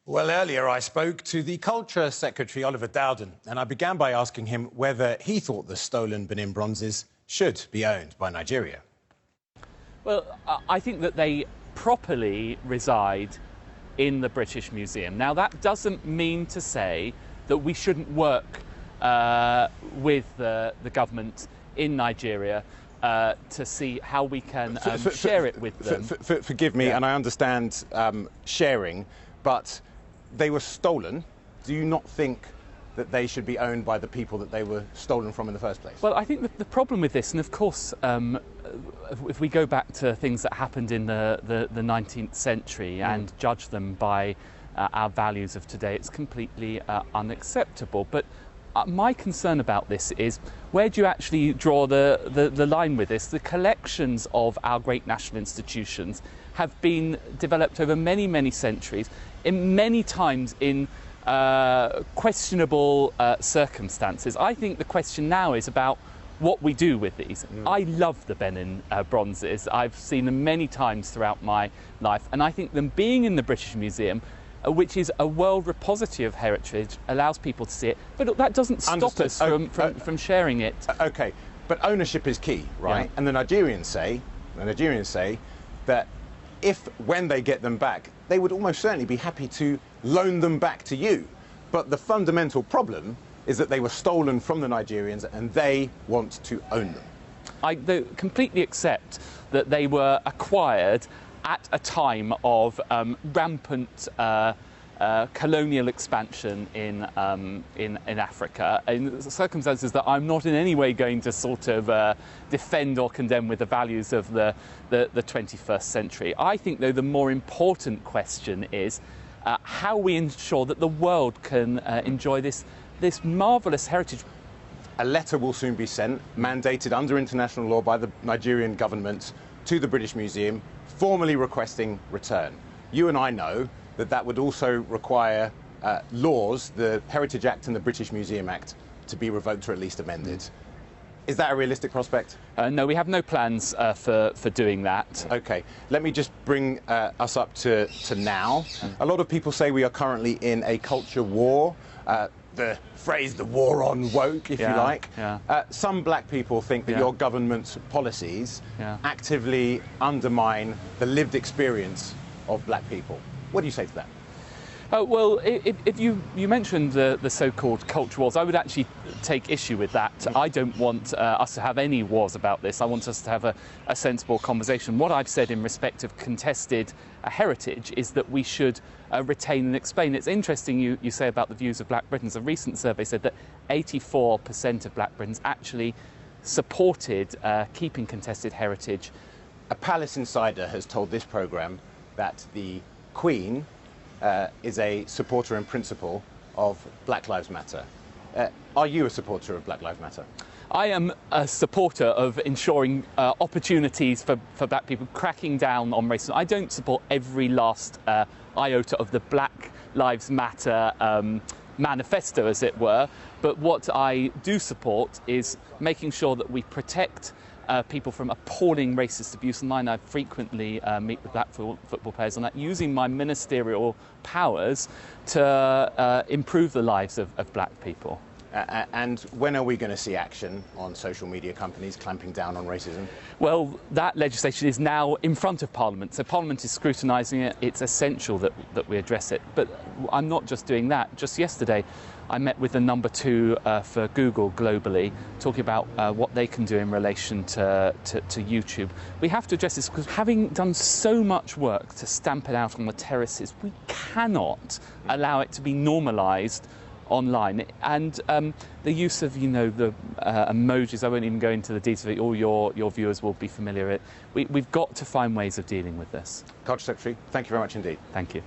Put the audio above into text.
Well, earlier I spoke to the Culture Secretary, Oliver Dowden, and I began by asking him whether he thought the stolen Benin bronzes should be owned by Nigeria. Well, I think that they properly reside in the British Museum. Now, that doesn't mean to say that we shouldn't work with the government in Nigeria to see how we can share it with them. Forgive me, and I understand sharing, but they were stolen. Do you not think that they should be owned by the people that they were stolen from in the first place? Well, I think that the problem with this, and of course, if we go back to things that happened in the 19th century and judge them by our values of today, it's completely unacceptable. But my concern about this is, where do you actually draw the line with this? The collections of our great national institutions have been developed over many, many centuries, in many times in questionable circumstances. I think the question now is about what we do with these. I love the Benin bronzes. I've seen them many times throughout my life, and I think them being in the British Museum, which is a world repository of heritage, allows people to see it. But look, that doesn't stop us from sharing it. Okay, but ownership is key, right? Yeah. And the Nigerians say that when they get them back, they would almost certainly be happy to loan them back to you. But the fundamental problem is that they were stolen from the Nigerians and they want to own them. I completely accept that they were acquired at a time of rampant colonial expansion in Africa, in circumstances that I'm not in any way going to sort of defend or condemn with the values of the 21st century. I think, though, the more important question is how we ensure that the world can enjoy this marvellous heritage. A letter will soon be sent, mandated under international law by the Nigerian government, to the British Museum, formally requesting return. You and I know that that would also require laws, the Heritage Act and the British Museum Act, to be revoked or at least amended. Is that a realistic prospect? No, we have no plans for doing that. OK, let me just bring us up to now. A lot of people say we are currently in a culture war. The phrase, the war on woke, if you like. Yeah. Some black people think that your government's policies actively undermine the lived experience of black people. What do you say to that? Well, if you mentioned the so-called culture wars, I would actually take issue with that. I don't want us to have any wars about this. I want us to have a sensible conversation. What I've said in respect of contested heritage is that we should retain and explain. It's interesting you say about the views of Black Britons. A recent survey said that 84% of Black Britons actually supported keeping contested heritage. A palace insider has told this programme that the Queen is a supporter in principle of Black Lives Matter. Are you a supporter of Black Lives Matter? I am a supporter of ensuring opportunities for black people, cracking down on racism. I don't support every last iota of the Black Lives Matter manifesto, as it were, but what I do support is making sure that we protect people from appalling racist abuse online. I frequently meet with black football players on that, using my ministerial powers to improve the lives of black people. And when are we going to see action on social media companies clamping down on racism? Well, that legislation is now in front of Parliament, so Parliament is scrutinising it. It's essential that we address it. But I'm not just doing that. Just yesterday, I met with the number 2 for Google globally, talking about what they can do in relation to YouTube. We have to address this because, having done so much work to stamp it out on the terraces, we cannot allow it to be normalised online. And the use of, the emojis, I won't even go into the details of it, all your viewers will be familiar with it. We've got to find ways of dealing with this. Culture Secretary, thank you very much indeed. Thank you.